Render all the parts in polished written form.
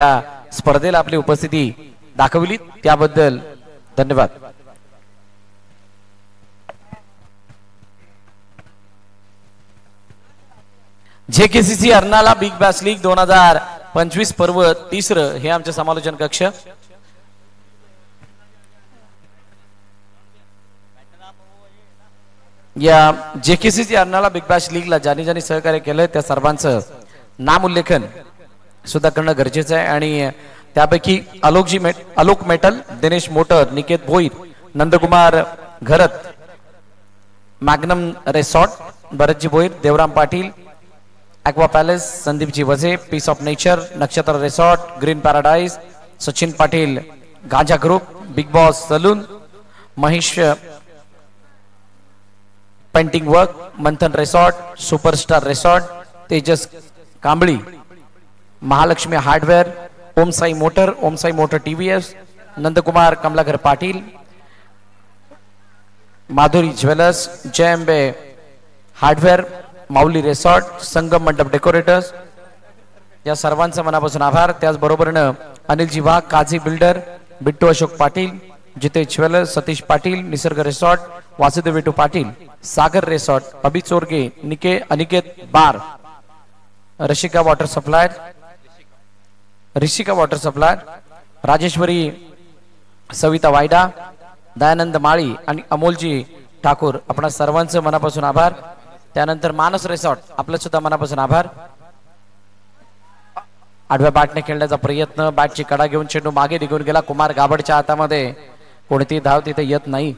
स्पर्धेला आपली उपस्थिती दाखवली त्याबद्दल धन्यवाद। JKCC Arnala big bash league 2025 पर्व तिसरं हे आमचे समालोचन कक्ष। या जेकेसीसी अर्नाळा बिग बॅश लीगला ज्यांनी ज्यांनी सहकार्य केलं त्या सर्वांचं नाम उल्लेखन सुद्धा करणं गरजेचं आहे आणि त्यापैकी Alok metal, Dinesh motor, Niket Bhoir, Nandkumar Gharat, magnum resort, Bharatji Bhoir, Devram Patil, aqua palace, Sandipji Vaze, peace of nature, Nakshatra resort, green paradise, Sachin Patil, Ganja group, big boss salon, Mahesh painting work, Manthan resort, superstar resort, Tejas Kambli, Mahalaxmi hardware, Om Sai motor TVS, Nandkumar Kamlakar Patil, Madhuri jewellers, Jayambe hardware, Mauli resort, Sangam mandap decorators या सर्वांचा मनापासून आभार। त्याचबरोबरनं अनिलजी वाघ, काझी बिल्डर, बिट्टू अशोक पाटील, जितेश ज्वेलर्स, सतीश पाटील, निसर्ग रिसॉर्ट, वासुदेव विटू पाटील, सागर resort, अभि चोरगे, अनिकेत बार, Rishika water supplier, Rajeshwari Savita Vaida, Dayanand माळी आणि अमोलजी ठाकूर आपणा सर्वांचं मनापासून आभार। त्यानंतर मानस रिसॉर्ट आपलं सुद्धा मनापासून आभार। आडव्या बॅटने खेळण्याचा प्रयत्न, बॅटची कडा घेऊन चेंडू मागे निघून गेला, कुमार गाबडच्या हातामध्ये, कोणती धाव तिथे येत नाही।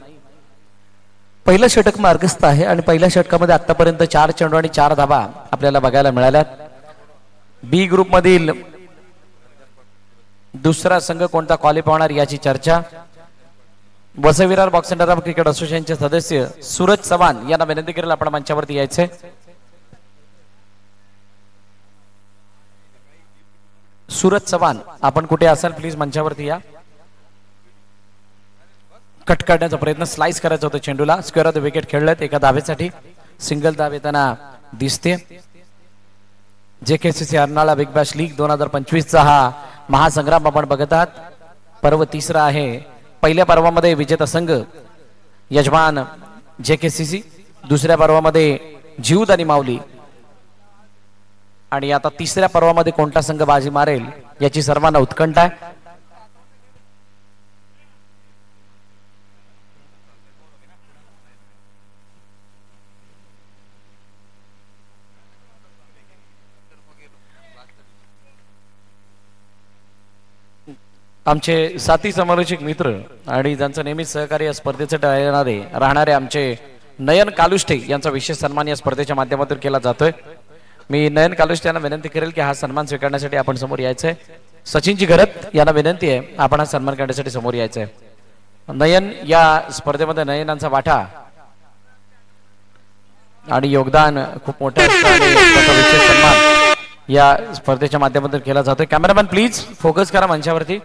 पहिलं षटक मार्गस्थ आहे आणि पहिल्या षटकामध्ये आतापर्यंत 4 चेंडू आणि 4 धावा आपल्याला बघायला मिळाल्या। बी ग्रुप मधील दुसरा संघ कोणता क्वालिफाय होणार याची चर्चा। वसविरार बॉक्स अँड क्रिकेट असोसिएशनचे सदस्य सूरज चव्हाण यांना विनंती करेल आपण मंचावरती यायचे। सूरज चव्हाण आपण कुठे असाल प्लीज मंचावरती या। कट करण्याचा प्रयत्न, स्लाइस करायचा होता चेंडूला, स्क्वेअर ऑफ द विकेट खेळलेत एका धावेसाठी, सिंगल धाव येताना दिसते। JKCC Arnala big bash league 2025 चा हा महासंग्राम आपण बघत आहात। पर्व तिसरा आहे। पहिल्या पर्वामध्ये विजेता संघ यजमान जेकेसीसी, दुसऱ्या पर्वामध्ये जीवद आणि माऊली आणि आता तिसऱ्या पर्वामध्ये कोणता संघ बाजी मारेल याची सर्वांना उत्कंठा आहे। आमचे साथी समालोचक मित्र आणि ज्यांचं नेहमी सहकार्य या स्पर्धेसाठी राहणारे आमचे नयन कालुष्टे यांचा विशेष सन्मान या स्पर्धेच्या माध्यमातून केला जातोय। मी नयन कालुष्टे यांना विनंती करेल की हा सन्मान स्वीकारण्यासाठी आपण समोर यायचंय। सचिनजी घरत यांना विनंती आहे आपण हा सन्मान करण्यासाठी समोर यायचंय। नयन या स्पर्धेमध्ये नयनांचा वाटा आणि योगदान खूप मोठं असतं आणि त्याचा विशेष सन्मान या स्पर्धेच्या माध्यमातून केला जातोय। कॅमेरामॅन प्लीज फोकस करा मंचावरती।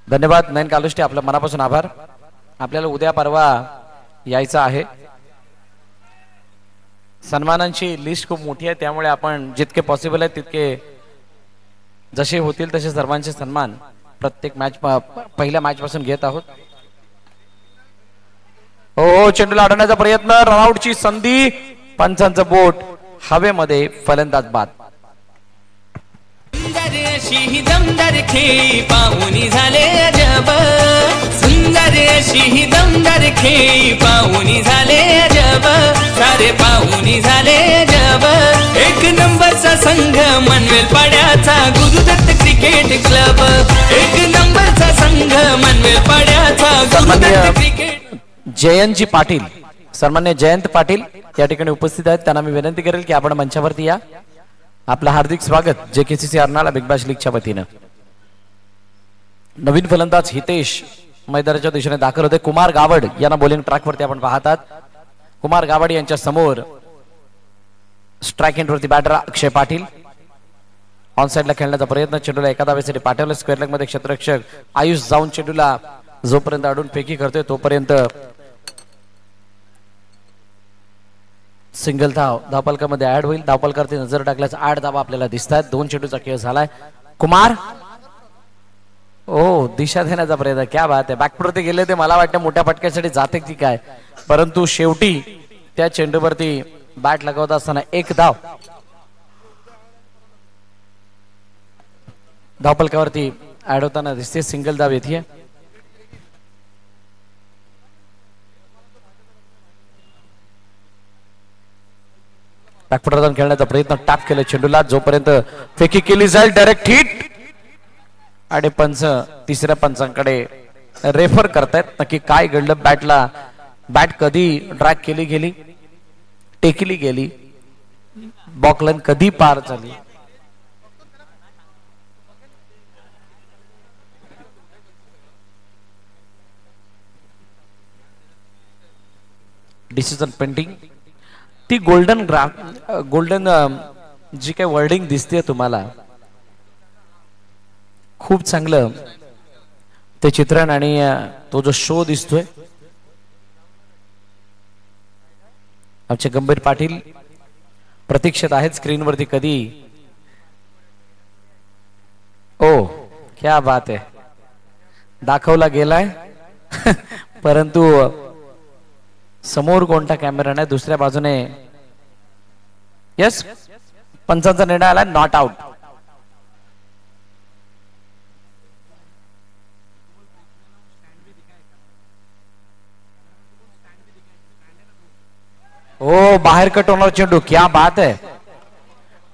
धन्यवाद नयन कालुष्टे, आपल्या मनापासून आभार। आपल्याला उद्या परवा यायचं आहे। सन्मानांची लिस्ट खूप मोठी आहे त्यामुळे आपण जितके पॉसिबल आहे तितके जसे होतील तसे सर्वांचे सन्मान प्रत्येक मॅच पहिल्या मॅच पासून घेत आहोत। हो चेंडूला अडवण्याचा प्रयत्न, रनआउटची संधी, पंचांचं बोट हवेमध्ये, फलंदाज बाद। सुंदर अशी दमदार खेळी पाहुणी झाले अजब, सुंदर अशी दमदार खेळी पाहुणी झाले अजब, सारे पाहुणी झाले अजब। एक नंबरचा संघ मनवेल पाड्याचा गुरुदत्त क्रिकेट क्लब, एक नंबरचा संघ मनवेल पाड्याचा गुरुदत्त क्रिकेट। जयंतजी पाटील, सन्मान्य जयंत पाटील या ठिकाणी उपस्थित आहेत, त्यांना मी विनंती करेल की आपण मंचावरती या। आपलं हार्दिक स्वागत जेकेसीसी अर्नाळा बिग बॅश लीगच्या वतीनं। नवीन फलंदाज हितेश मैदानाच्या दिशेने दाखल होते। कुमार गावड यांना बॉलिंग ट्रॅकवरती आपण पाहतात। कुमार गावड यांच्या समोर स्ट्राइक एंडवरती बॅटर अक्षय पाटील, ऑन साइडला खेळण्याचा प्रयत्न, चेंडूला एका धावेसाठी पाठवलं, स्क्वेअर लेग मध्ये क्षेत्ररक्षक आयुष जाऊन चेंडूला जोपर्यंत अडून फेकी करतोय तोपर्यंत सिंगल धाव धावपलकामध्ये ऍड होईल. धावपलकावरती नजर टाकल्याचा 8 धावा आपल्याला दिसत आहेत. 2 चेंडूचा खेळ झालाय. कुमार ओ दिशा देण्याचा प्रयत्न. क्या बात आहे. बॅकवरती गेले ते मला वाटतं मोठ्या फटक्यासाठी जाते की काय, परंतु शेवटी त्या चेंडूवरती बॅट लगावत असताना 1 धाव. धावपलकावरती ऍड होताना दिसते. सिंगल धाव येते. बॅकफुटरदान खेळण्याचा प्रयत्न. टॅप केलं चेंडूला. जोपर्यंत फेकी केली जाईल डायरेक्ट हिट. आणि पंच तिसऱ्या पंचांकडे रेफर करतायत नक्की काय घडलं. बॅटला बॅट कधी ड्रॅग केली गेली, टेकली गेली, बॉकलाईन कधी पार झाली. Decision pending. ती गोल्डन जी काही वर्डिंग दिसते तुम्हाला, खूप चांगलं ते चित्रण आणि तो जो शो दिसतोय. आमचे गंभीर पाटील प्रतीक्षेत आहेत स्क्रीनवरती कधी. ओ क्या बात आहे. दाखवला गेलाय परंतु समोर कोणता कॅमेरा नाही. दुसऱ्या बाजूने यस पंचांचा निर्णय आला नॉट आउट. ओ बाहेर कट होणार चेंडू. क्या बात आहे.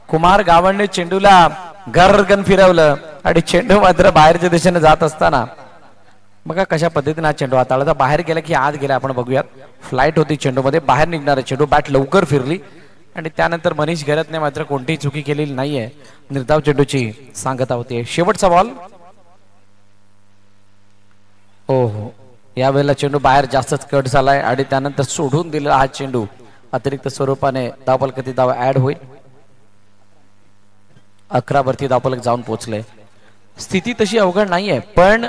कुमार गावंडे चेंडूला गन फिरवलं आणि चेंडू मात्र बाहेरच्या दिशेने जात असताना बघा कशा पद्धतीने हा चेंडू हाताळला. बाहेर गेला की आत गेला आपण बघूयात. फ्लाइट होती चेंडूमध्ये, बाहेर निघणारा चेंडू. बॅट लवकर फिरली आणि त्यानंतर मनीष घरातने मात्र कोणतीही चुकी केलेली नाहीये. निर्धाव चेंडूची सांगता होती. शेवटचा बॉल. हो यावेळेला चेंडू बाहेर जास्तच कट झालाय आणि त्यानंतर सोडून दिलेला हा चेंडू अतिरिक्त स्वरूपाने धावपलकावरती धाव ऍड होईल. 11 वरती धावपलक जाऊन पोहोचले. स्थिती तशी अवघड नाहीये, पण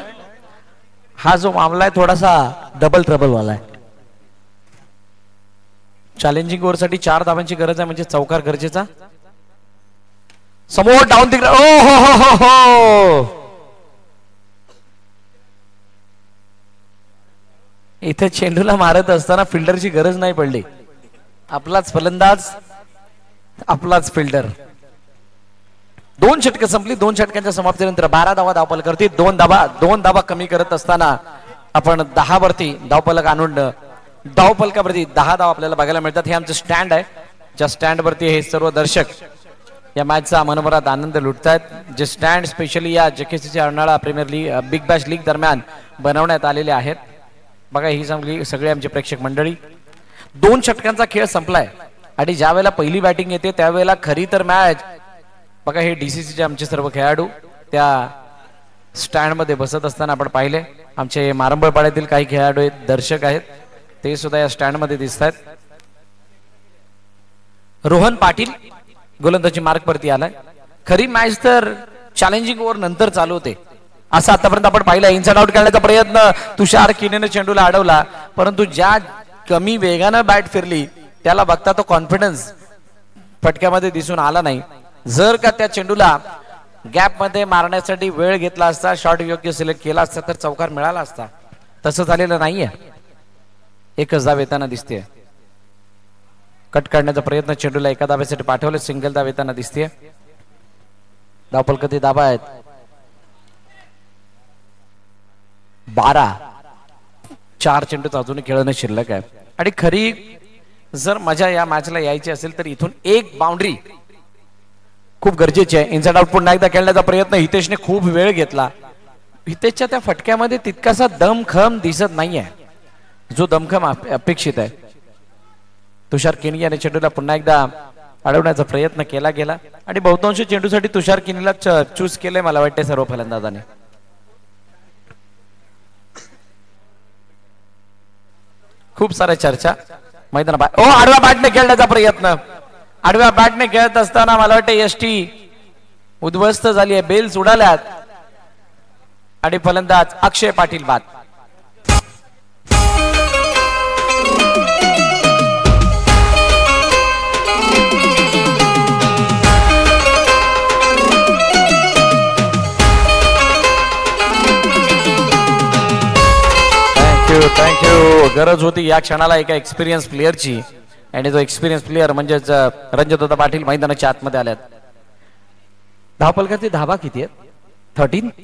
हा जो मामला आहे थोडासा डबल ट्रबल वाला आहे. चॅलेंजिंग ओव्हर साठी 4 धावांची गरज आहे, म्हणजे चौकार गरजेचा. समोर डाऊन तिकडे. ओ हो हो हो हो. इथे चेंडूला मारत असताना फिल्डरची गरज नाही पडली. आपलाच फलंदाज, आपलाच फिल्डर. 2 षटकं संपली. 2 षटकांच्या समाप्तीनंतर 12 धावा धावपलकावरती. 2 धावा कमी करत असताना आपण 10 वरती धावपलक आणून धावपलकावरती 10 धाव आपल्याला बघायला मिळतात. हे आमचं स्टँड आहे. ज्या स्टँड वरती हे सर्व दर्शक या मॅचचा मनोमनात आनंद लुटतायत. जे स्टँड स्पेशली या JKCC Arnala premier league big bash league दरम्यान बनवण्यात आलेले आहेत. बघा ही सगळी आमची प्रेक्षक मंडळी. 2 षटकांचा खेळ संपलाय आणि ज्या वेळेला पहिली बॅटिंग येते त्यावेळेला खरी तर मॅच बघा हे डीसीसीचे आमचे सर्व खेळाडू त्या स्टँड मध्ये बसत असताना आपण पाहिले. आमचे मारंबळपाड्यातील काही खेळाडू आहेत, दर्शक आहेत, ते सुद्धा या स्टँड मध्ये दिसत आहेत. रोहन पाटील गोलंदाजी मार्क वरती आलाय. खरी मॅच तर चॅलेंजिंग ओव्हर नंतर चालू होते असं आतापर्यंत आपण पाहिलं. इनसाइड आउट करण्याचा प्रयत्न तुषार किनेने चेंडूला अडवला, परंतु ज्या कमी वेगानं बॅट फिरली त्याला बघता तो कॉन्फिडन्स फटक्यामध्ये दिसून आला नाही. जर का त्या चेंडूला गॅप मध्ये मारण्यासाठी वेळ घेतला असता, शॉट योग्य सिलेक्ट केला असता तर चौकार मिळाला असता. तसं झालेलं नाहीये. 1च धाव येताना दिसते. कट काढण्याचा प्रयत्न चेंडूला एका धाब्यासाठी पाठवले. सिंगल धाव येताना दिसते. धावपलकावरती धाबा आहेत 12. 4 चेंडूच अजूनही खेळणं शिल्लक आहे. आणि खरी जर मजा या मॅचला यायची असेल तर इथून 1 बाउंड्री खूप गरजेची आहे. इनसाइड आउट पुन्हा एकदा खेळण्याचा प्रयत्न. हितेशने खूप वेळ घेतला. हितेशच्या त्या फटक्यामध्ये तितकासा दमखम दिसत नाहीये जो दमखम अपेक्षित आहे. तुषार किनी याने चेंडूला पुन्हा एकदा अडवण्याचा प्रयत्न केला गेला आणि बहुतांश चेंडूसाठी तुषार किनीला चूज केलंय मला वाटते सर्व फलंदाजाने. खूप साऱ्या चर्चा मैदानाबाहेर. ओ आडव्या बॅटने खेळण्याचा प्रयत्न. आडव्या बॅटने खेळत असताना मला वाटतं एसटी उद्ध्वस्त झाली आहे. बेल्स उडाल्यात आणि फलंदाज अक्षय पाटील बाद. गरज होती या क्षणाला एका एक्सपिरियन्स प्लेअरची, आणि तो एक्सपिरियन्स प्लेअर म्हणजेच रणजितदादा पाटील मैदानाच्या आतमध्ये आल्यात. धावपलकाची धावा किती आहेत?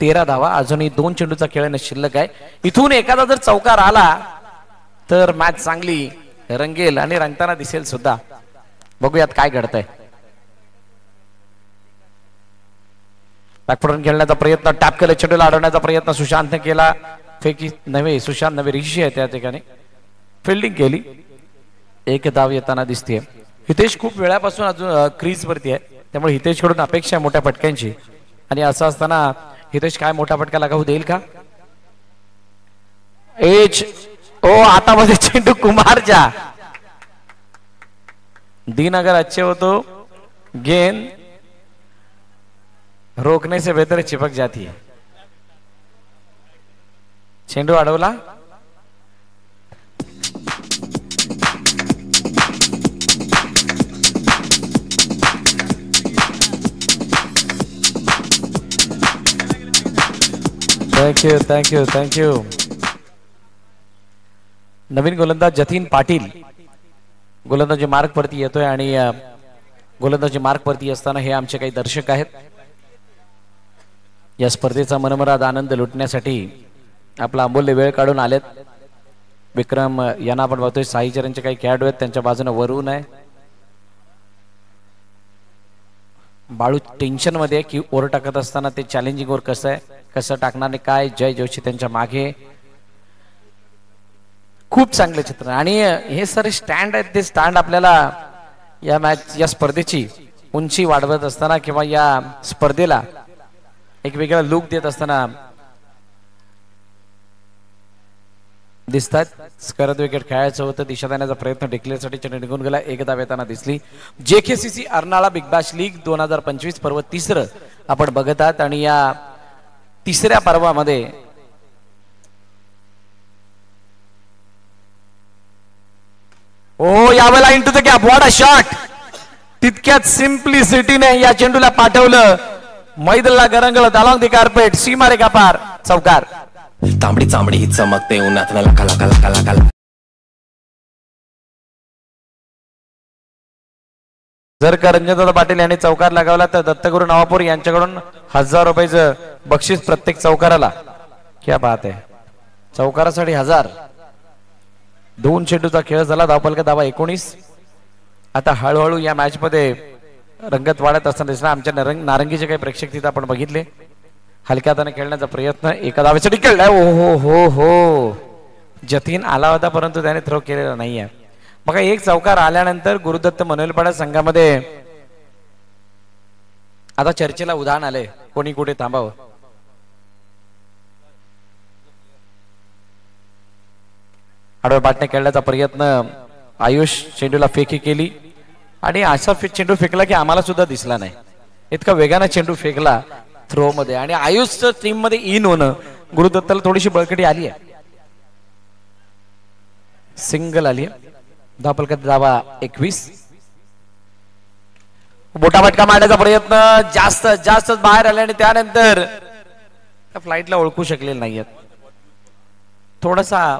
13 धावा. अजूनही 2 चेंडूचा खेळ शिल्लक आहे. इथून एखादा जर चौकार आला तर मॅच चांगली रंगेल आणि रंगताना दिसेल सुद्धा. बघूयात काय घडतंय. बॅकफुटून खेळण्याचा प्रयत्न, टॅप केलं, चेंडूला अडवण्याचा प्रयत्न सुशांतने केला. फेकी नव्हे, सुशांत नव्हे, ऋषी आहे त्या ठिकाणी. फिल्डिंग केली. एक धाव येताना दिसते. हितेश खूप वेळापासून अजून क्रीज वरती आहे, त्यामुळे हितेश कडून अपेक्षा मोठ्या फटक्यांची. आणि असं असताना हितेश काय मोठा फटका लगावू देईल का? हातामध्ये चेंडू कुमारच्या. दिन अगर अच्छे हो तो गेंद रोकने से बेहतर चिपक जाती है. चेंडू अडवला. थँक्यू. नवीन गोलंदाज जतीन पाटील गोलंदाजी मार्क वरती येतोय, आणि गोलंदाजी मार्क वरती असताना हे आमचे काही दर्शक आहेत. या स्पर्धेचा मनमराद आनंद लुटण्यासाठी आपला अमूल्य वेळ काढून आलेत. विक्रम यांना आपण बघतोय. साईचरणचे काही खेळाडू आहेत, त्यांच्या बाजूने वरून आहे. बाळू टेन्शन मध्ये की ओव्हर टाकत असताना ते चॅलेंजिंग ओव्हर कसं टाकणार काय. जय जोशी त्यांच्या मागे. खूप चांगले चित्र. आणि हे सारे स्टँड आहेत, ते स्टँड आपल्याला या स्पर्धेची उंची वाढवत असताना किंवा या स्पर्धेला एक वेगळा लुक देत असताना दिसतात. करत विकेट खेळायचं होतं, दिशा देण्याचा प्रयत्न डिक्लेअरसाठी चेंडू निघून गेला. एक धाव येताना दिसली. JKCC Arnala big bash league 2025 पर्व 3 आपण बघत आहात. आणि या 3ऱ्या पर्वामध्ये यावेळेला into the gap. What a shot. तितक्यात सिम्प्लिसिटीने या चेंडूला पाठवलं. मैदानाला गरंगळ दालॉंग दी कार्पेट. सीमारे का पार. चौकार. तांबडी चांबडी ही चमकते उन्हात लका लका लका लका. जर का रणजितदादा पाटील यांनी चौकार लगावला तर दत्तगुरु नवापूर यांच्याकडून 1000 रुपयाचं बक्षीस प्रत्येक चौकाराला. क्या बात आहे. चौकारासाठी 1000. 2 चेंडूचा खेळ झाला. धावपलका धावा 19. आता हळूहळू या मॅच मध्ये रंगत वाढत असताना दिसला. आमच्या नारंगीचे काही प्रेक्षक तिथे आपण बघितले. हलक्या हाताने खेळण्याचा प्रयत्न. एका धावेसाठी खेळलाय. हो जतीन आला होता, परंतु त्याने थ्रो केलेला नाहीये. बघा, एक चौकार आल्यानंतर गुरुदत्त मनोलपाडा संघामध्ये आता चर्चेला उदाहरण आले. कोणी कुठे थांबावं. आडव्या बाटने खेळण्याचा प्रयत्न. आयुष चेंडूला फेकी केली आणि असा चेंडू फेकला की आम्हाला सुद्धा दिसला नाही. इतका वेगाने चेंडू फेकला थ्रो मध्ये. आणि आयुषचं टीम मध्ये इन होणं गुरुदत्ताला थोडीशी बळकटी आली आहे. सिंगल आली. धावपलका धावा 21. मोठा फटका मारण्याचा प्रयत्न. जास्त बाहेर आले आणि त्यानंतर त्या फ्लाईटला ओळखू शकलेले नाहीयेत. थोडासा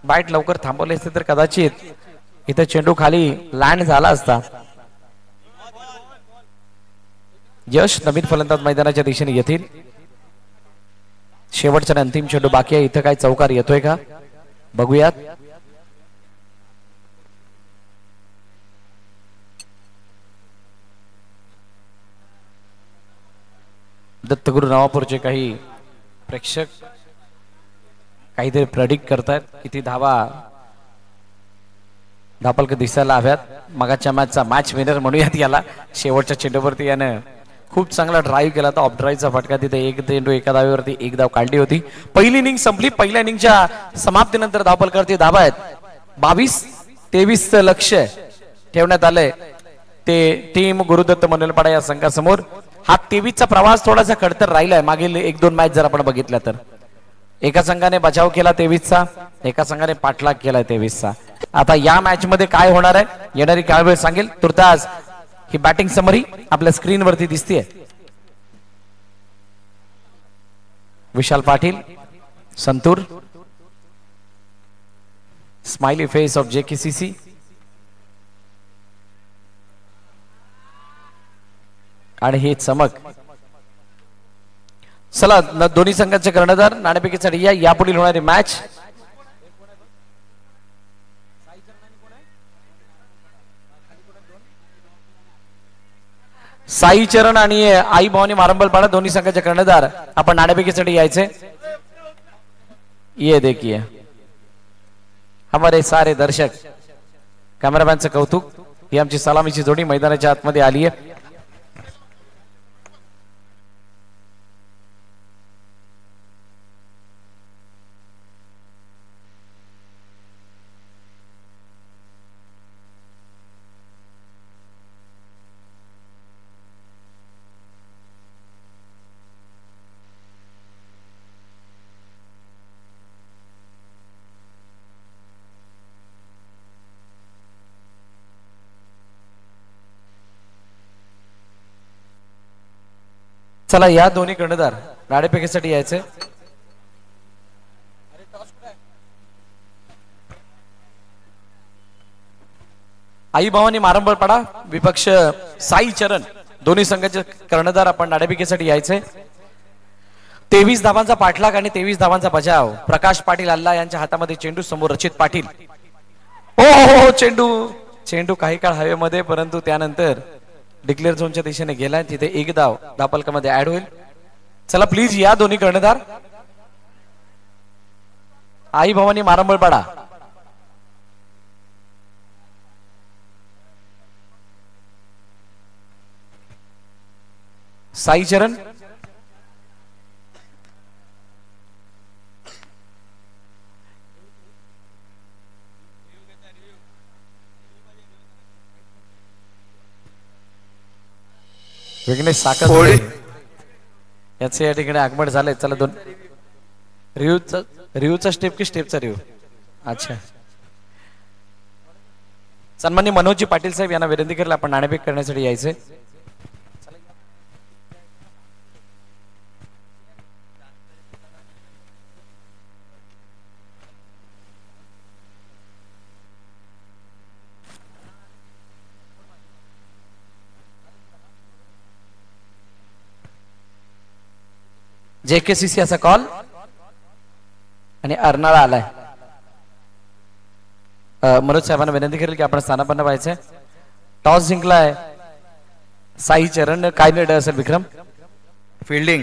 बाईट लवकर थांबवले असते तर कदाचित इथे चेंडू खाली लँड झाला असता. यश नवीन फलंदाज मैदानाच्या दिशेने येतील. शेवटचा अंतिम चेंडू बाकी आहे. इथं काय चौकार येतोय का बघूयात. दत्तगुरु नवापूरचे काही प्रेक्षक काहीतरी प्रेडिक्ट करतायत. किती धावपलक दिसायला हव्यात. मगाच्या मॅचचा मॅच विनर म्हणूयात याला. शेवटच्या चेंडूवरती यानं खूप चांगला ड्राईव्ह केला होता. ऑफ ड्राईव्हचा फटका. तिथे एक चेंडू एका धावेवरती एक धाव काढली होती. पहिली इनिंग संपली. पहिल्या इनिंगच्या समाप्तीनंतर धावपलकावरती धावा आहेत 22-23 लक्ष ठेवण्यात आलंय ते टीम गुरुदत्त मनोलपाडा या संघासमोर. हा 23चा प्रवास थोडासा खडतर राहिलाय. मागील 1-2 मॅच जर आपण बघितल्या तर एका संघाने बचाव केला 23चा, एका संघाने पाठलाग केलाय 23चा. आता या मॅच मध्ये काय होणार आहे येणारी काय वेळ सांगेल. तुर्तास ही बॅटिंग समरी आपल्या स्क्रीन वरती दिसतेय. Vishal Patil, Santoor, smiley face of JKCC. आणि ही चमक. चला दोन्ही संघाचे कर्णधार नाणेफेकीसाठी या. यापुढील होणारी मॅच साई चरण आणि आई भवानी मारंबलपाडा दोन्ही संघाचे कर्णधार आपण नाणेफेकीसाठी यायचे. ये देखिए हमारे सारे दर्शक, कॅमेरामॅनचं कौतुक. ही आमची सलामीची जोडी मैदानाच्या आतमध्ये आली आहे. चला या दोन्ही कर्णधार नाणेफेकीसाठी यायचे. आई भवानी मारंबळपाडा विपक्ष साई चरण दोन्ही संघाचे कर्णधार आपण नाणेफेकीसाठी यायचे. 23 धावांचा पाठलाग आणि 23 धावांचा बचाव. प्रकाश पाटील अल्ला यांच्या हातामध्ये चेंडू. समोर रचित पाटील. ओ चेंडू चेंडू काही काळ हवेमध्ये, परंतु त्यानंतर डिक्लेअर झोनच्या दिशेने गेलाय. तिथे एक धाव धापलकामध्ये ऍड होईल. चला प्लीज या दोन्ही कर्णधार. आई भवानी मारंबळपाडा. साई चरण. विघ्नेश साखर याचे या ठिकाणी आगमन झालंय. चला दोन रिव्ह्यूचा स्टेप की स्टेपचा रिव्ह्यू. अच्छा, सन्मान्य मनोजी पाटील साहेब यांना विनंती केली आपण नाणेफेक करण्यासाठी यायचे. JKCC असा कॉल आणि अर्नाळा आलाय. मनोज साहेबांना विनंती करेल की आपण स्थानापन्न व्हायचंय. टॉस जिंकलाय साई चरण. काय निर्णय असेल विक्रम? फिल्डिंग.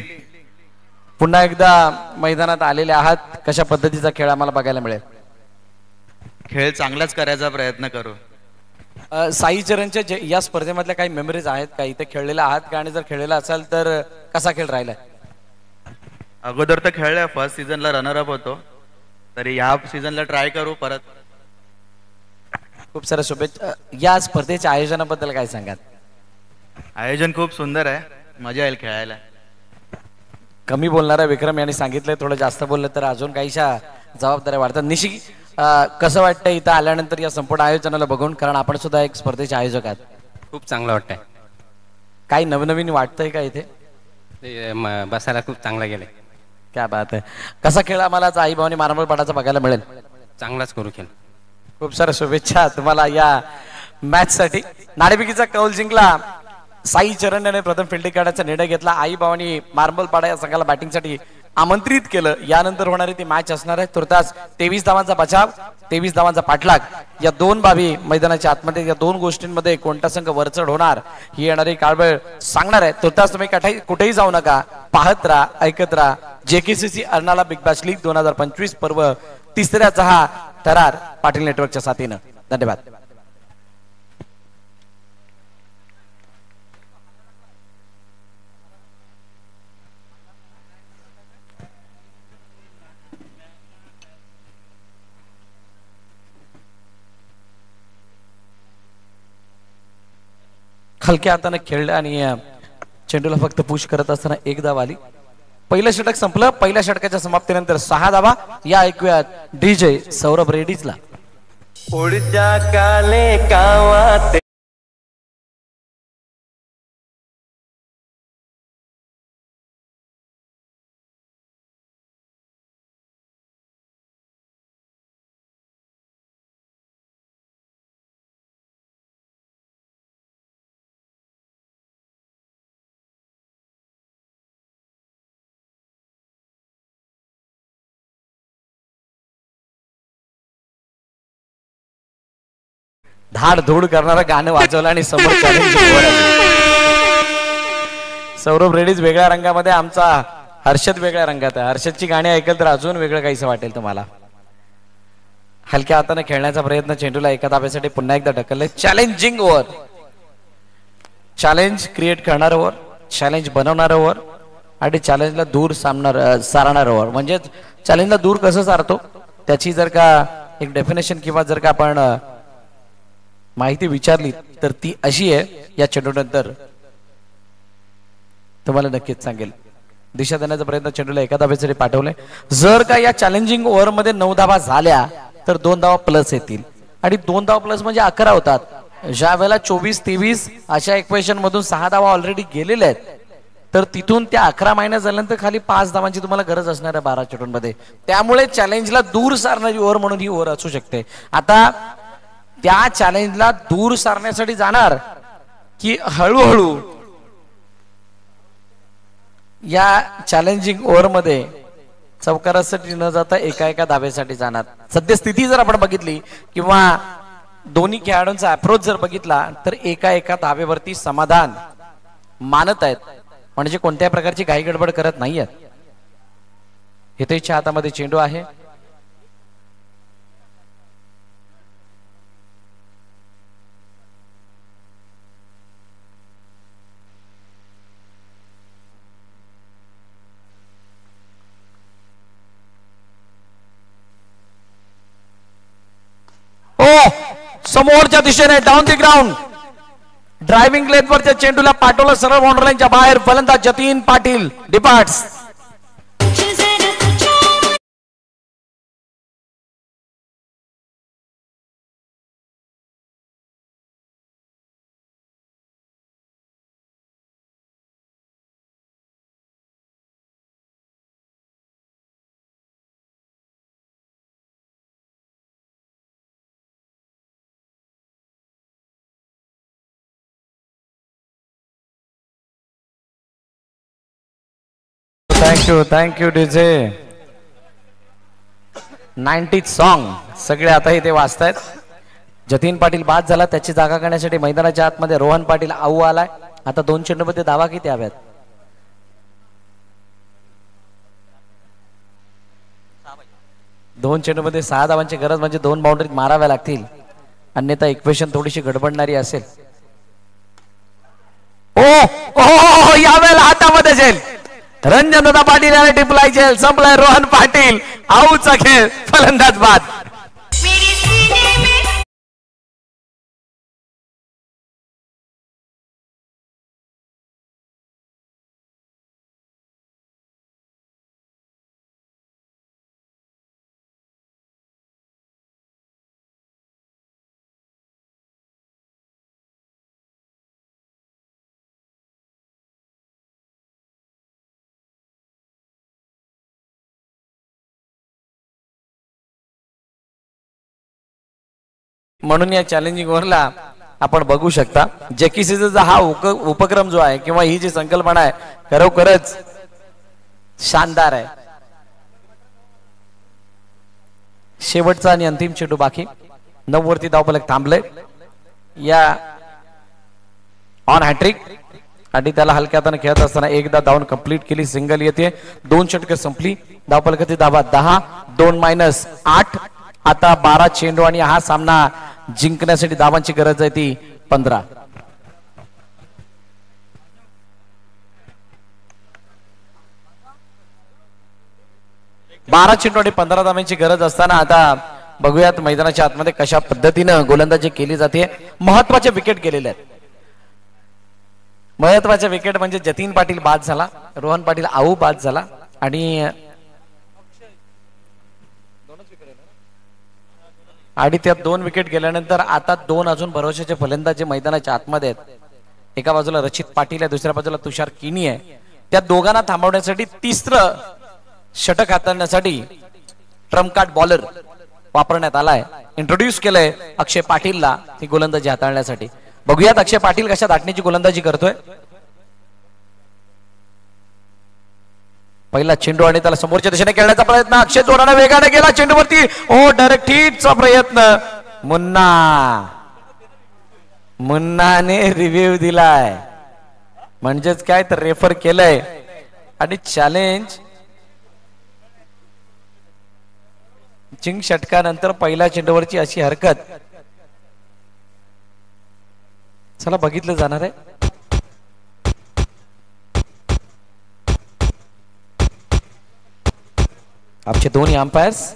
पुन्हा एकदा मैदानात आलेले आहात. कशा पद्धतीचा खेळ आम्हाला बघायला मिळेल? खेळ चांगलाच करायचा प्रयत्न करू. साई चरणच्या या स्पर्धेमधल्या काही मेमरीज आहेत का? इथे खेळलेला आहात का? आणि जर खेळलेला असाल तर कसा खेळ राहिलाय? अगोदर तर खेळलोय. फर्स्ट सीझनला रनर अप होतो. तरी ह्या सीझनला ट्राय करू परत. खूप साऱ्या शुभेच्छा. या स्पर्धेच्या आयोजनाबद्दल काय सांगाल? आयोजन खूप सुंदर आहे. मजा येईल खेळायला. कमी बोलणारा विक्रम यांनी सांगितलंय थोडं जास्त बोललं तर अजून काहीशा जबाबदाऱ्या वाढतात. निशी कसं वाटतंय इथं आल्यानंतर या संपूर्ण आयोजनाला बघून? कारण आपण सुद्धा एक स्पर्धेचे आयोजक आहात. खूप चांगलं वाटतंय. काही नवनवीन वाटतंय का इथे? बसायला खूप चांगलं गेलंय. क्या बात आहे. कसा खेळ आम्हाला आई भवानी मारंबळपाडाचा बघायला मिळेल? चांगलाच करू खेळ. खूप साऱ्या शुभेच्छा तुम्हाला या मॅच साठी. नाणेफेकीचा कौल जिंकला साई चरण याने प्रथम फिल्डिंग करण्याचा निर्णय घेतला. आई भवानी मारंबळपाडा या संघाला बॅटिंगसाठी आमंत्रित केलं. यानंतर होणारी ती मॅच असणार आहे. तुर्तास 23 धावांचा बचाव, 23 धावांचा पाठलाग. या दोन बाबी मैदानाच्या आतमध्ये, या दोन गोष्टींमध्ये कोणता संघ वरचढ होणार ही येणारी काळवेळ सांगणार आहे. तुर्तास तुम्ही कुठेही जाऊ नका. पाहत राहा, ऐकत राहा. JKCC Arnala big bash league 2025 पर्व तिसऱ्याचा हा थरार पाटील नेटवर्कच्या साथीनं. धन्यवाद. हलक्या हाताने खेळलं आणि चेंडूला फक्त पुश करत असताना एक धाव आली. पहिलं षटक संपलं. पहिल्या षटकाच्या समाप्तीनंतर 6 धावा. या ऐकूयात DJ सौरभ रेड्डीजला. पुढच्या काले कावाते धाड धूड करणारं गाणं वाजवलं आणि समोर चॅलेंज. सौरभ रेड्डीज वेगळ्या रंगामध्ये, आमचा हर्षद वेगळ्या रंगात आहे. हर्षदची गाणी ऐकल तर अजून वेगळं काहीसं वाटेल तुम्हाला. हलक्या हाताने खेळण्याचा प्रयत्न, चेंडूला एका धाब्यासाठी पुन्हा एकदा ढकलले. चॅलेंजिंग ओव्हर, चॅलेंज क्रिएट करणार ओव्हर, चॅलेंज बनवणार ओव्हर आणि चॅलेंजला दूर सारणार ओव्हर. म्हणजे चॅलेंजला दूर कसं सारतो त्याची जर का एक डेफिनेशन किंवा जर का आपण माहिती विचारली तर ती अशी आहे, या चेंडूनंतर तुम्हाला नक्कीच सांगेल. दिशा देण्याचा प्रयत्न, चेंडूला एका धाब्यासाठी पाठवले. जर का या चॅलेंजिंग ओव्हर मध्ये 9 धावा झाल्या तर 2 धावा प्लस येतील आणि 2 धावा प्लस म्हणजे 11 होतात. ज्या वेळेला 24-23 अशा इक्वेशन मधून 6 धावा ऑलरेडी गेलेल्या आहेत, तर तिथून त्या 11 मायनस झाल्यानंतर खाली 5 धावांची तुम्हाला गरज असणार आहे 12 चेंडूंमध्ये. त्यामुळे चॅलेंजला दूर सारणारी ओव्हर म्हणून ही ओव्हर असू शकते. आता त्या चॅलेंजला दूर सारण्यासाठी जाणार की हळूहळू या चॅलेंजिंग ओव्हर मध्ये चौकारासाठी न जाता एका धाब्यासाठी जाणार. सद्यस्थिती जर आपण बघितली किंवा दोन्ही खेळाडूंचा अप्रोच जर बघितला तर एका धाब्यावरती समाधान मानत आहेत, म्हणजे कोणत्याही प्रकारची घाई गडबड करत नाहीयेत. हितेशच्या हातामध्ये चेंडू आहे. समोरच्या दिशेने डाऊन द ग्राउंड, ड्रायव्हिंग लेनवरच्या चेंडूला पाठवलं सरळ बाउंड्री लाईनच्या बाहेर. फलंदाज Jatin Patil departs. Thank you DJ. 90s song सगळे आता इथे वाचतायत. जतीन पाटील बाद झाला, त्याची जागा करण्यासाठी मैदानाच्या आतमध्ये रोहन पाटील आऊ आलाय. आता 2 चेंडूमध्ये धावा किती हव्यात? 2 चेंडूमध्ये 6 धावांची गरज, म्हणजे 2 बाउंड्री माराव्या लागतील, अन्यथा इक्वेशन थोडीशी गडबडणारी असेल. ओ यावेळेला हातामध्ये जाईल. रंजनदादा पाटील याने टिपलाय जेल. संपलाय रोहन पाटील. आऊचा खेळ, फलंदाज बाद. म्हणून या चॅलेंजिंग ओव्हरला आपण बघू शकता जेकीसीचा हा उपक्रम जो आहे किंवा ही जी संकल्पना आहे खरोखरच शानदार आहे. शेवटचा आणि अंतिम चेंडू बाकी. 9 वरती धावफलक थांबले. या ऑन हॅट्रिक आणि त्याला हलक्या हाताने खेळत असताना एकदा धावून कंप्लीट केली. सिंगल येते. 2 षटके संपली. धावफलकाची धावा 10. 2 - 8. आता 12 चेंडू आणि हा सामना जिंकण्यासाठी धावांची गरज आहे ती 15. बारा चेंडू आणि 15 धावांची गरज असताना आता बघूयात मैदानाच्या आतमध्ये कशा पद्धतीनं गोलंदाजी केली जाते. महत्वाचे विकेट गेलेले आहेत. महत्वाचे विकेट म्हणजे जतीन पाटील बाद झाला, रोहन पाटील आऊ बाद झाला आणि त्या 2 विकेट गेल्यानंतर आता 2 अजून भरोशाचे फलंदाज मैदानाच्या आतमध्ये आहेत. एका बाजूला रचित पाटील आहे, दुसऱ्या बाजूला तुषार किनी आहे. त्या दोघांना थांबवण्यासाठी तिसरं षटक हाताळण्यासाठी ट्रम्प कार्ड बॉलर वापरण्यात आलाय. इंट्रोड्यूस केलंय अक्षय पाटीलला ती गोलंदाजी हाताळण्यासाठी. बघूयात अक्षय पाटील कशा दाटण्याची गोलंदाजी करतोय. पहिला चेंडू आणि त्याला समोरच्या दिशेने खेळण्याचा प्रयत्न. अक्षय जोराने वेगाने गेला चेंडूवरती. डायरेक्ट हिटचा प्रयत्न. मुन्ना मुन्नाने रिव्ह्यू दिलाय म्हणजेच काय तर रेफर केलंय आणि चॅलेंज चिंग षटकानंतर पहिल्या चेंडूवरची अशी हरकत चला बघितलं जाणार आहे. आमचे दोन्ही अंपायर्स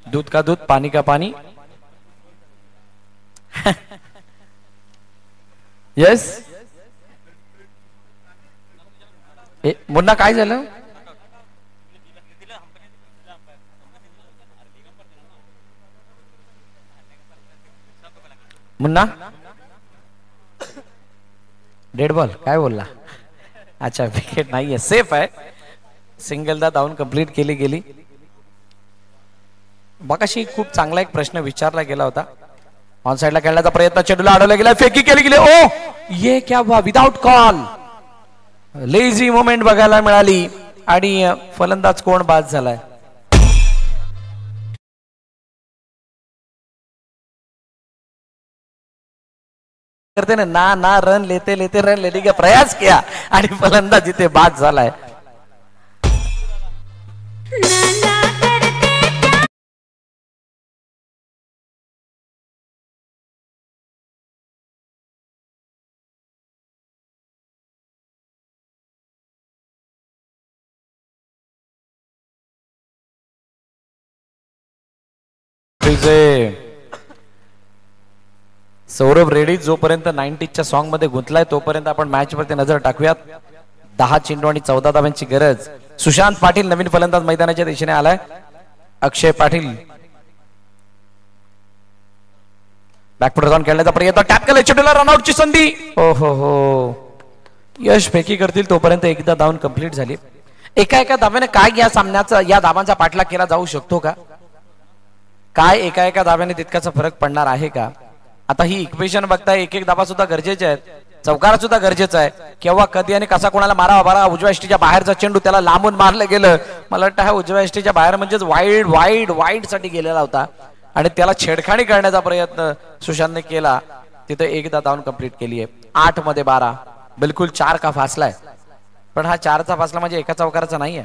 दूध का दूध पानी का पानी. यस मुन्ना काय झालं. मुन्ना डेड बॉल काय बोलला. अच्छा विकेट नाहीये सेफ आहे. सिंगलदा धावून कंप्लीट केली गेली. मगाशी खूप चांगला एक प्रश्न विचारला गेला होता. ऑन साइडला खेळण्याचा प्रयत्न चेंडूला अडवला गेला फेकी केली गेली. ओ ये क्या हुआ विदाउट कॉल. लेझी मोमेंट बघायला मिळाली आणि फलंदाज कोण बाद झालाय. करते ना ना रन लेते लेते रन लेने का प्रयास किया आणि फलंदाज इथे बाद झालाय. सौरभ रेड्डी जोपर्यंत 90च्या सॉन्ग मध्ये गुंतलाय तोपर्यंत आपण मॅच वरती नजर टाकूयात. 10 चेंडू आणि 14 धावांची गरज. सुशांत पाटील नवीन फलंदाज मैदानाच्या दिशेने आलाय. अक्षय पाटील बॅकफुट जाऊन खेळण्याचा प्रयत्न टॅप केला चेंडूला रनआउटची संधी. हो हो हो यश फेकी करतील तोपर्यंत एकदा धावून कंप्लीट झाली. एका एका धाव्याने काय या सामन्याचा या धावांचा पाठलाग केला जाऊ शकतो का. काय एका एका धाव्याने तितकाचा फरक पडणार आहे का. आता ही इक्वेशन बघताय एक एक धावा सुद्धा गरजेचे आहेत. चौकार सुद्धा गरजेचा आहे. केव्हा कधी आणि कसा कोणाला मारावा बरा. उजव्या एष्टीच्या बाहेरचा चेंडू त्याला लांबून मारलं गेलं. मला वाटतं हा उजव्या एष्टीच्या बाहेर म्हणजेच वाईड वाईड वाईड साठी गेलेला होता आणि त्याला छेडखाणी करण्याचा प्रयत्न सुशांतने केला. तिथे एकदा धावून कंप्लीट केली आहे. 8 मध्ये 12 बिलकुल 4 का फासलाय. पण हा 4चा फासला म्हणजे एका चौकाराचा नाहीये.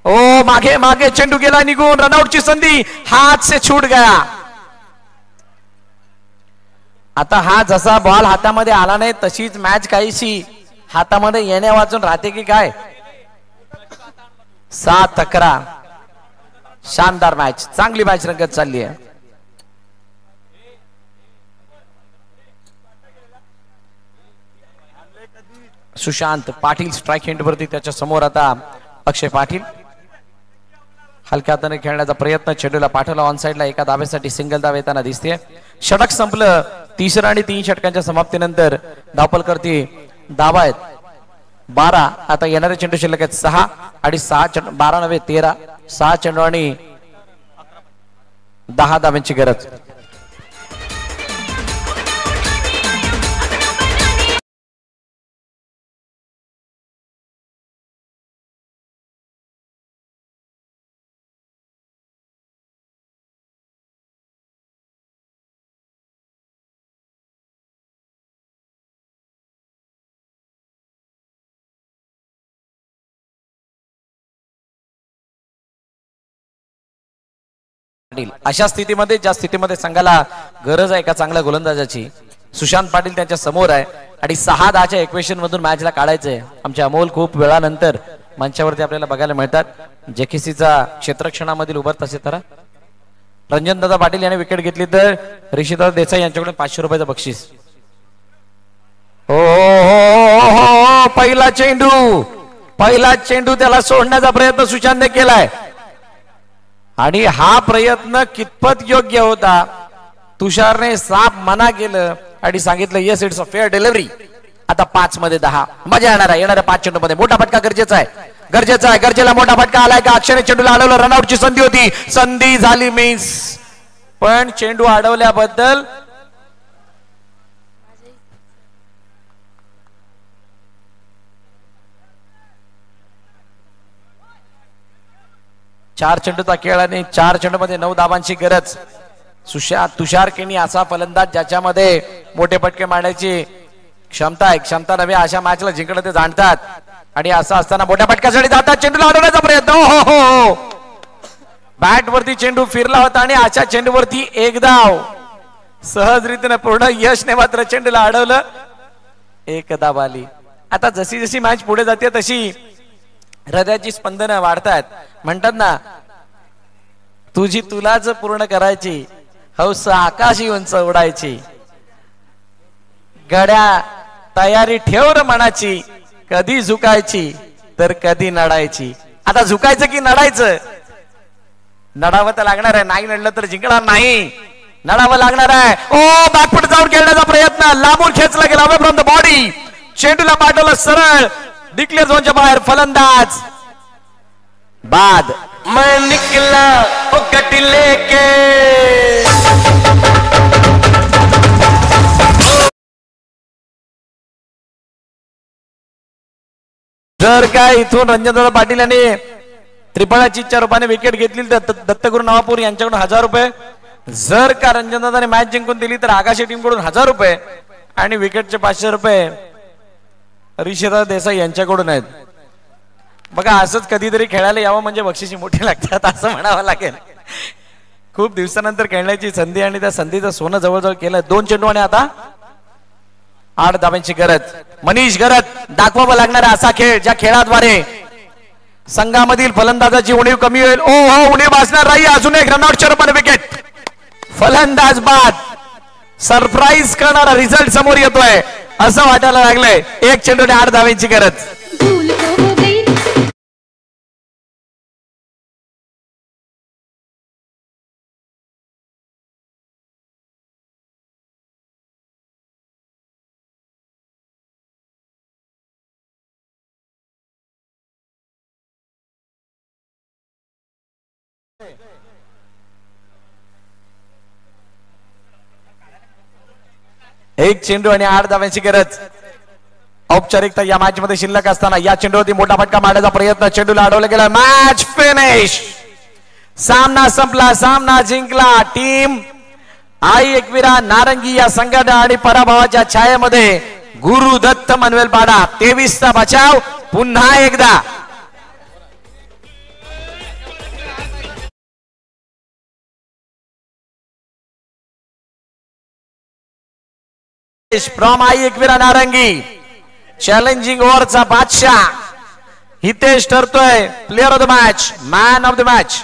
ओ मागे मागे चेंडू गेला निघून रनआउटची संधी हात से छूट गया. आता हा जसा बॉल हातामध्ये आला नाही तशीच मॅच काहीशी हातामध्ये येण्या वाचून राहते की काय. 7-11 शानदार मॅच. चांगली मॅच रंगत चालली आहे. सुशांत पाटील स्ट्राइक एंड वरती त्याच्या समोर आता अक्षय पाटील हलक्या हाताने खेळण्याचा प्रयत्न चेंडूला पाठवला ऑन साइडला. एका धाब्यासाठी सिंगल धाव येताना दिसते. षटक संपलं. तिसरा आणि 3 षटकांच्या समाप्तीनंतर धावपल करती धावा आहेत 12. आता येणारे चेंडू शिल्लक आहेत 6 आणि 12 नव्हे 13. 6 चेंडू आणि 10 धाव्यांची गरज. अशा स्थितीमध्ये ज्या स्थितीमध्ये संघाला गरज आहे एका चांगल्या गोलंदाजाची सुशांत पाटील त्यांच्या समोर आहे आणि 6-10च्या इक्वेशन मधून मॅचला काढायचंय. आमचे अमोल खूप वेळानंतर मंचावरती आपल्याला बघायला मिळतात. जेकेसीचा क्षेत्रक्षणामधील उभारत असे तर रणजनदादा पाटील यांनी विकेट घेतली तर ऋषिदादा देसाई यांच्याकडून 500 रुपयाचं बक्षीस. हो पहिला चेंडू त्याला सोडण्याचा प्रयत्न सुशांतने केलाय आणि हा प्रयत्न कितपत योग्य होता. तुषारने साफ मना केलं आणि सांगितलं yes it's a fair delivery. आता 5 मध्ये 10 मजा येणार आहे. येणाऱ्या 5 चेंडू मध्ये मोठा फटका गरजेचा आहे. गरजेला मोठा फटका आलाय का. अक्षयने चेंडूला अडवलं. रनआउटची संधी होती. संधी झाली मिस. पण चेंडू अडवल्याबद्दल 4 चेंडूचा खेळ आणि 4 चेंडूमध्ये 9 धावांची गरज. तुषार केनी असा फलंदाज ज्याच्यामध्ये मोठे फटके मारण्याची क्षमता आहे. क्षमता नव्हे, अशा मॅचला जिंकणं ते जाणतात आणि असं असताना मोठ्या फटक्यासाठी जातात. चेंडूला अडवण्याचा प्रयत्न. हो हो हो, बॅट वरती चेंडू फिरला होता आणि अशा चेंडूवरती एक धाव सहज रीतीने पूर्ण यशने मात्र चेंडूला अडवलं. एक धाव आली. आता जशी जशी मॅच पुढे जाते तशी हृदयाची स्पंदनं वाढतात. म्हणतात ना, तुझी तुलाच पूर्ण करायची, हौस आकाशी उंच उडायची. गड्या तयारी ठेव र मनाची, कधी झुकायची तर कधी नडायची. आता झुकायचं की नडायचं? नडावं तर लागणार आहे, नाही नडलं तर जिंकणार नाही. नडावं लागणार आहे. ओ, बॅकफुट जाऊन खेळण्याचा प्रयत्न, लांबून खेचला गेला अवे फ्रॉम द बॉडी. चेंडूला पाठवलं सरळ डिक्लेअर झोनच्या बाहेर. फलंदाज बाद. मैं निकला ओ गटी लेके. जर काय इथून रंजनदादा पाटील यांनी त्रिफळाचीच्या रूपाने विकेट घेतली तर दत्तगुरु नवापूर यांच्याकडून 1000 रुपये. जर का रंजनदादाने मॅच जिंकून दिली तर आगाशी टीम कडून 1000 रुपये आणि विकेटचे 500 रुपये ऋषिदा देसाई यांच्याकडून आहेत. बघा, असंच कधीतरी खेळायला यावं म्हणजे बक्षिसी मोठी लागतात असं म्हणावं लागेल. खूप दिवसानंतर खेळण्याची संधी आणि त्या संधीचं सोनं जवळजवळ केलं. 2 चेंडू आणि आता 8 धावांची गरज. मनीष गरज दाखवावं लागणार असा खेळ ज्या खेळाद्वारे संघामधील फलंदाजाची उणीव कमी होईल. ओ हो, उणीव असणार नाही. अजून एक रनआउटच्या रूपाने विकेट. फलंदाज बाद. सरप्राईज करणारा रिझल्ट समोर येतोय असं वाटायला लागलंय. 1 चेंडू आणि 8 धावांची गरज. एक चेंडू आणि 8 धावांची गरज. औपचारिकता या मॅच मध्ये शिल्लक असताना या चेंडूवरती मोठा फटका मारण्याचा प्रयत्न. चेंडूला अडवलं गेलं. Match finish. सामना संपला, सामना जिंकला टीम आई एकविरा नारंगी या संघटना आणि पराभवाच्या छायेमध्ये गुरुदत्त मनवेलपाडा. 23चा बचाव पुन्हा एकदा. फ्रॉम आई एकविरा नारंगी. चॅलेंजिंग ओव्हरचा बादशाह हितेश ठरतोय player of the match, man of the match.